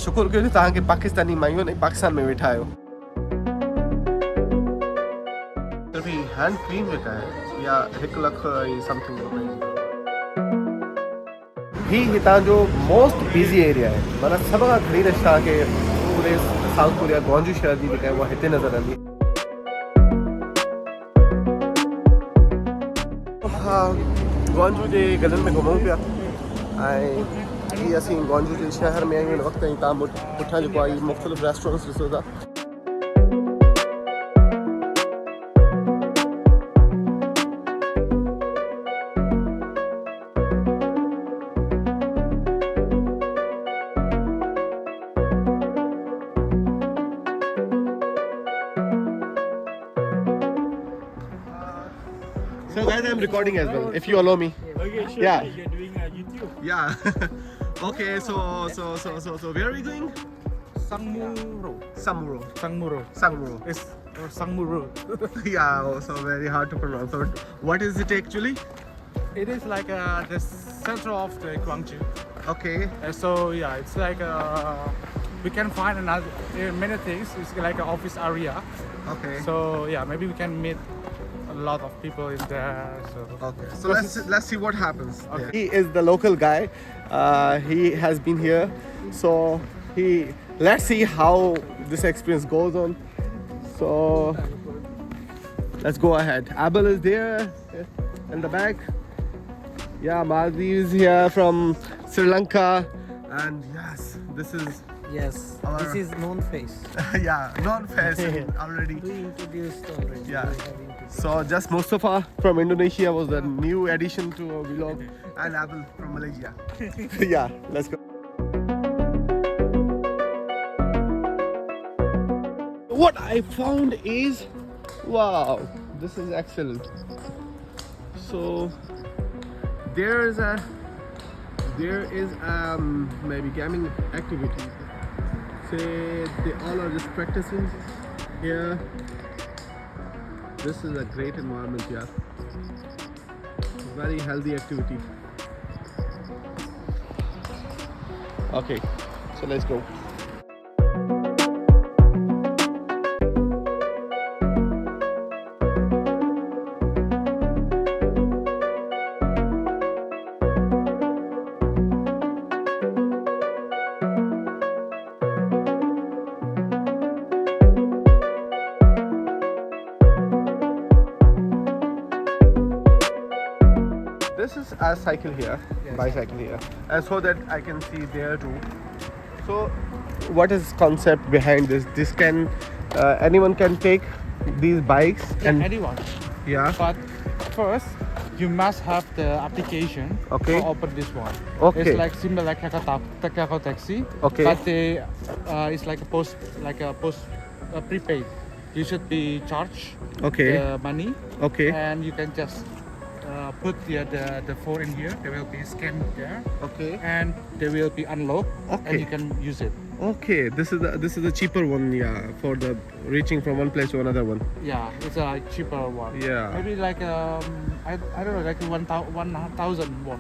शुक्र कयो तव्हांखे पाकिस्तानी माइयूं ने पाकिस्तान में वेठा आहियो। सिर्फ़ ही हैंड क्रीम जेका आहे या 1 लख ऐं समथिंग रुपए ही हितां जो मोस्ट बिज़ी एरिया आहे। माना सभ खां घणी रश तव्हांखे पूरे साउथ कोरिया ग्वांजू शहर जी जेका आहे उहा हिते नज़र ईंदी। हा, ग्वांजू जे गलियुनि में घुमूं पिया ऐं ही असीं ग्वांजू जे शहर में आहियूं हिन वक़्तु ऐं तव्हां पुठियां जेको आहे मुख़्तलिफ़ रेस्टोरेंट्स ॾिसो था। So guys, I'm recording as well, if you allow me. Okay, sure. Yeah. You're doing YouTube. Yeah. Okay, so where are we going? Sangmuro. Samuro. Sangmuro. Samuro. It's Sangmuro. Yeah, so very hard to pronounce. So what is it actually? It is like the center of the Gwangju. Okay. So yeah, it's like we can find another many things. It's like an office area. Okay. So yeah, maybe we can meet a lot of people in there. So Okay. So let's see what happens. Okay. He is the local guy. He has been here. So let's see how this experience goes on. So let's go ahead. Abel is there in the back. Yeah, Madhi is here from Sri Lanka. And yes, this is Yes, Our- this is known face. yeah, non-face already. We introduced already. Yeah. We have introduced. So just Mustafa from Indonesia was the new addition to our vlog, and Abel from Malaysia. Yeah, let's go. What I found is, wow, this is excellent. So there is maybe gaming activity. Say they all are just practicing here. This is a great environment, yeah. Very healthy activity. Okay, so let's go. This is a cycle here, bicycle here, and so that I can see there too. So, what is concept behind this? This can anyone can take these bikes and anyone. yeah, But first, you must have the application Okay. to open this one. Okay. It's like similar like Kakao Taxi. Okay. But they, it's like a prepaid. You should be charged Okay. the money, okay, and you can just put the phone in here. There will be scan there, okay, and they will be unlocked, Okay. and you can use it. okay. This is the cheaper one, yeah, for the reaching from one place to another one. Yeah, it's a cheaper one. Yeah. Maybe like I don't know, like 1,000 won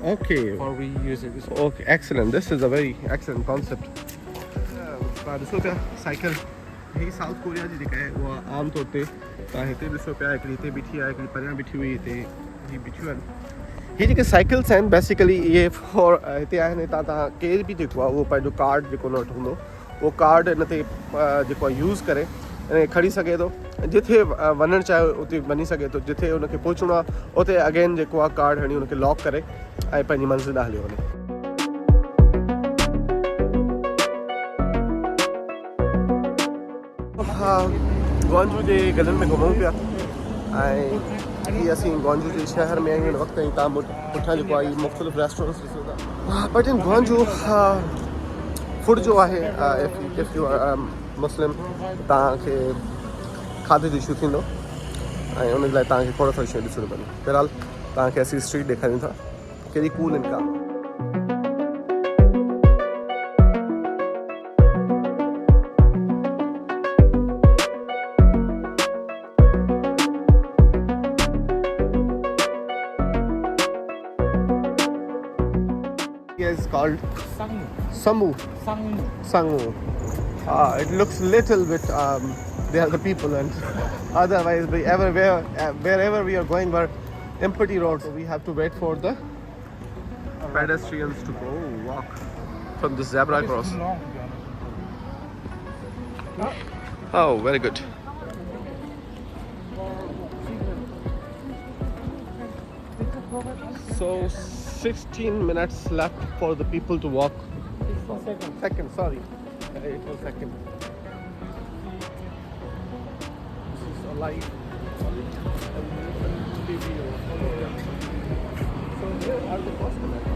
Okay. for we use it. Okay, excellent. This is a very excellent concept. ॾिसो पिया cycle ही south Korea जी जेका आहे उहा आम तौर ते तव्हां हिते ॾिसो पिया हिकिड़ी हिते बीठी आहे हिकिड़ी परियां बीठी हुई हिते ही बीठियूं आहिनि। ही जेके साइकिल्स आहिनि बेसिकली इहे फॉर हिते आहिनि हितां तव्हां केर बि जेको आहे उहो पंहिंजो कार्ड जेको न वठंदो उहो कार्ड हिन ते जेको आहे यूज़ करे ऐं खणी सघे थो जिथे वञणु चाहे उते वञी सघे थो जिथे हुनखे पहुचणो आहे उते अगेन जेको आहे कार्ड हणी हुनखे लॉक करे ऐं पंहिंजी मंज़िल ॾांहुं हली वञे। हा, ग्वांजू जे गलियुनि में घुमूं पिया ऐं ही असीं ग्वांजू जे शहर में आहियूं हिन वक़्तु ऐं तव्हां पुठियां जेको आहे मुख़्तलिफ़ रेस्टोरेंट्स ॾिसो था। बट इन ग्वांजू फूड जो आहे इफ यू आर मुस्लिम तव्हांखे खाधे जो इशू थींदो ऐं उन लाइ तव्हांखे खोड़ सारी शयूं ॾिसणियूं पवंदियूं। फ़िलहाल तव्हांखे असीं स्ट्रीट ॾेखारियूं था कहिड़ी कूल इनका। called? Sangu. Samu. Sangu. Sangu. It looks little bit. They are the people, and otherwise, wherever we are going, were empty roads. So we have to wait for the pedestrians to go walk from the zebra It's cross. too long, to be honest. Oh, very good. So 16 minutes left for the people to walk. Second, sorry. It was second. This is a live video. So here are the customers.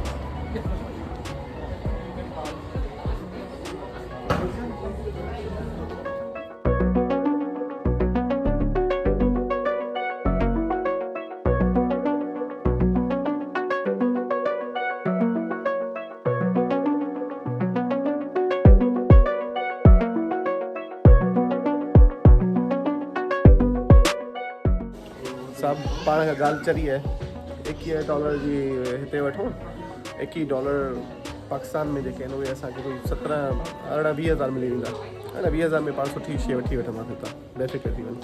सब पाण खां ॻाल्हि चरी आहे $21 जी हिते वठूं $21 पाकिस्तान में जेके आहिनि उहे असांखे कोई 17-20 हज़ार मिली वेंदा है न 20 हज़ार में पाण सुठी शइ वठी वठंदासीं हितां बेफ़िक्र थी वञे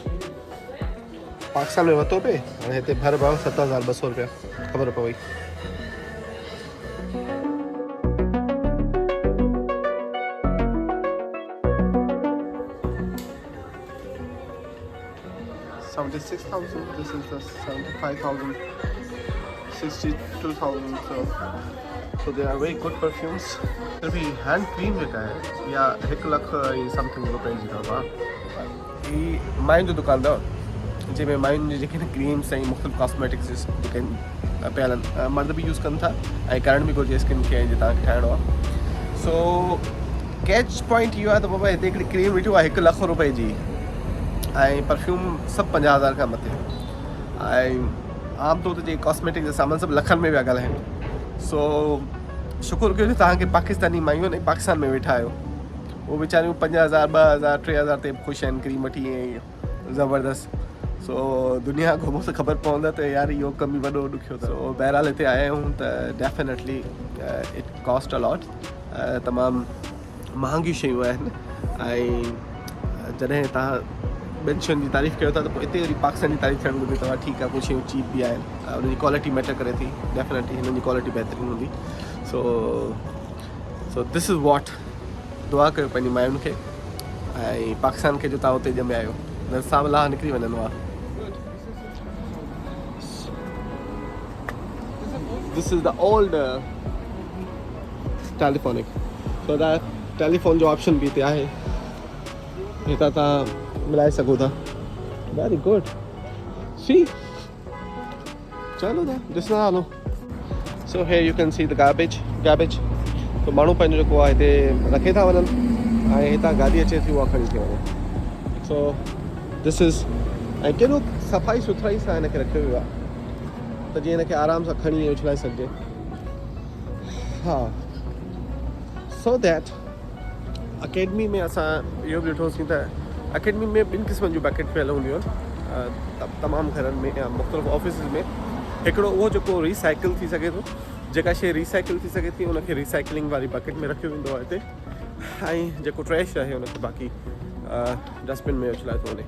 पाकिस्तान में वरितो पे हाणे हिते भर भाव $7,200 ख़बर Pawai $76,000. This is the $75,000, $62,000. So they are very good perfumes. सिर्फ ही हैंड क्रीम जेका है या 1 लाख समथिंग रुपए जी अथव ही माइन जो दुकानदार जंहिंमें माइन जी जेके क्रीम्स ऐं मुख़्तलिफ़ कॉस्मेटिक्स जेके पियल आहिनि मर्द बि यूज़ कनि था ऐं करण बि घुरिजे स्किन खे जीअं तव्हांखे ठाहिणो आहे सो कैच पॉइंट इहो आहे त बाबा हिते हिकिड़ी क्रीम ॾिठो आहे 1 लाख रुपए जी ऐं परफ्यूम सभु 50,000 खां मथे ऐं आमतौर ते जेके कॉस्मेटिक जा सामान सभु लखनि में पिया ॻाल्हाइनि सो शुक्र कयो तव्हांखे पाकिस्तानी मायूं आहिनि पाकिस्तान में वेठा आहियो उहे वीचारियूं 5,000 2,000 3,000 ते ख़ुशि आहिनि क्रीम वठी ऐं ज़बरदस्त सो दुनिया घुमो त ख़बर पवंदा त यार इहो कमु ई वॾो ॾुखियो अथव सो बहरहाल हिते आया आहियूं त definitely it cost a lot तमामु महांगियूं शयूं आहिनि ऐं जॾहिं तव्हां ॿियनि शयुनि जी तारीफ़ कयो था त पोइ हिते वरी पाकिस्तान जी तारीफ़ थियणु घुरिजे तव्हां ठीकु आहे कुझु शयूं चीप बि आहिनि उनजी क्वालिटी मैटर करे थी डेफिनेटली हिननि जी क्वालिटी बहितरीनु हूंदी सो दिस इज़ वॉट दुआ कयो पंहिंजी मायुनि खे ऐं पाकिस्तान खे जो तव्हां हुते ॼमिया आहियो न सावला निकिरी वञंदो आहे this is the old telephonic so that telephone जो ऑप्शन बि हिते आहे हितां तव्हां मिलाए सघो था वेरी गुड सी चलो था ॾिसंदा hello so hey you can see the garbage तो माण्हू पंहिंजो जेको आहे हिते रखे था वञनि ऐं हितां गाॾी अचे थी उहा खणी थी वञे सो दिस इज़ ऐं केॾो सफ़ाई सुथराई सां हिनखे रखियो वियो आहे त जीअं हिनखे आराम सां खणी उछलाए सघिजे हा सो दैट अकेडमी में असां इहो बि ॾिठोसीं त अकेडमी में 2 क़िस्मनि जूं बैकेट पियल हूंदियूं आहिनि तमामु घरनि में या मुख़्तलिफ़ ऑफिसिस में हिकिड़ो उहो जेको रिसाइकिल थी सघे थो जेका शइ रिसाइकिल थी सघे थी उनखे रिसाइकिलिंग वारी बकेट में रखियो वेंदो आहे हिते ऐं जेको ट्रैश आहे उनखे बाक़ी डस्टबिन में उछलाए थो वञे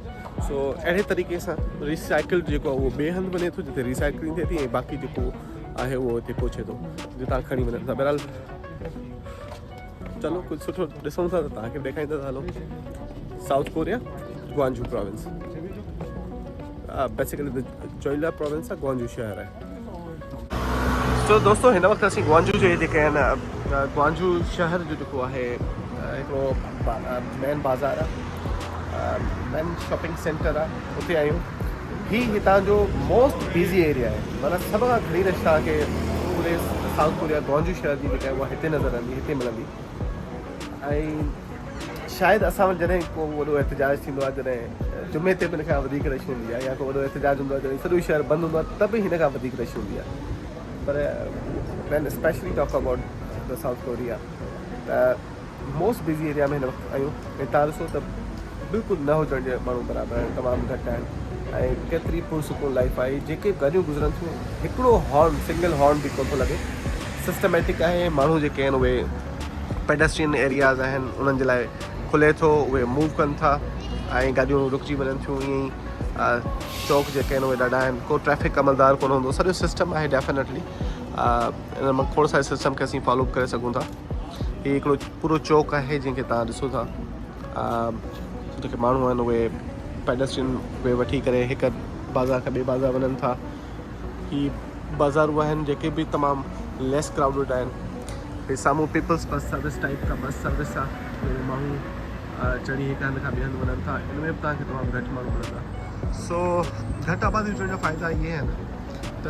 सो अहिड़े तरीक़े सां रिसाइकिल जेको आहे उहो ॿिए हंधि वञे थो जिते रिसाइकिलिंग थिए थी ऐं बाक़ी जेको आहे उहो हिते पहुचे थो जिते तव्हां खणी वञनि था बहरहाल चलो कुझु सुठो ॾिसूं था त तव्हांखे बि ॾेखारींदा था hello South Korea Gwangju province basically the Jeolla province आहे ग्वांजू शहर आहे सो दोस्तों हिन वक़्तु असीं ग्वांजू जे जेके आहिनि ग्वांजू शहर जो जेको आहे हिकिड़ो मेन बाज़ार आहे मेन शॉपिंग सेंटर आहे उते आहियूं ही हितां जो मोस्ट बिज़ी एरिया आहे माना सभ खां घणी रश तव्हांखे पूरे साउथ कोरिया ग्वांजू शहर जी जेका आहे उहा हिते नज़र ईंदी हिते मिलंदी ऐं शायदि असां वटि जॾहिं को वॾो एहतजाज थींदो आहे जॾहिं जुमे ते बि हिन खां वधीक रश हूंदी आहे या को वॾो एहतजाज हूंदो आहे जॾहिं सॼो शहर बंदि हूंदो आहे त बि हिन खां वधीक रश हूंदी आहे पर when especially talk about the South Korea त मोस्ट बिज़ी एरिया में हिन वक़्तु आहियूं ऐं तव्हां ॾिसो त बिल्कुलु न हुजण जे माण्हू बराबरि आहिनि तमामु घटि आहिनि ऐं केतिरी पुरसुकून लाइफ आहे जेके गाॾियूं गुज़रनि थियूं हिकिड़ो हॉर्न सिंगल हॉर्न बि कोन थो लॻे सिस्टमेटिक आहे, माण्हू जेके आहिनि उहे पेडेस्ट्रियन एरियाज़ आहिनि उन्हनि जे लाइ खुले थो, उहे मूव कनि था ऐं गाॾियूं रुकिजी वञनि थियूं। ईअं ई चौक जेके आहिनि उहे ॾाढा आहिनि, को ट्रैफिक अमलदार कोन हूंदो, सॼो सिस्टम आहे डेफिनेटली। इन मां खोड़ सारे सिस्टम खे असीं फॉलो करे सघूं था। हीउ हिकिड़ो पूरो चौक आहे जंहिंखे तव्हां ॾिसो था, जेके माण्हू आहिनि उहे पेडेस्ट्रियन वे वठी करे हिकु बाज़ार खां ॿिए बाज़ार वञनि था। ही बाज़ारूं आहिनि जेके बि तमामु लेस क्राउडेड आहिनि। हे साम्हूं पीपल्स बस सर्विस टाइप का बस सर्विस आहे, जंहिंमें माण्हू चढ़ी हिकु हंधि खां ॿिए हंधि वञनि था। इन में बि तव्हांखे तमामु घटि माण्हू मिलंदा। सो घटि आबादी हुजण जा फ़ाइदा इहे आहिनि त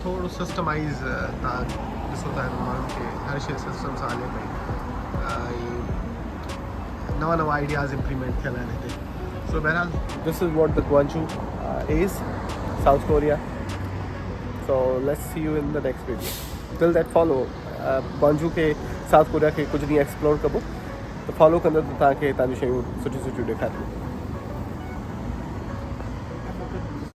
थोरो सिस्टमाइज़ तव्हां ॾिसो था माण्हुनि खे हर शइ सिस्टम सां हले पई ऐं नवां नवां आइडियाज़ इम्प्लीमेंट थियल आहिनि हिते। सो बहरहाल this is what the Gwangju is, South Korea. So let's see you in the next video. Till that follow Gwangju खे, साउथ कोरिया खे कुझु ॾींहं एक्सप्लोर कबो त फॉलो कंदो त तव्हांखे तव्हांजी शयूं सुठियूं ॾेखारियूं।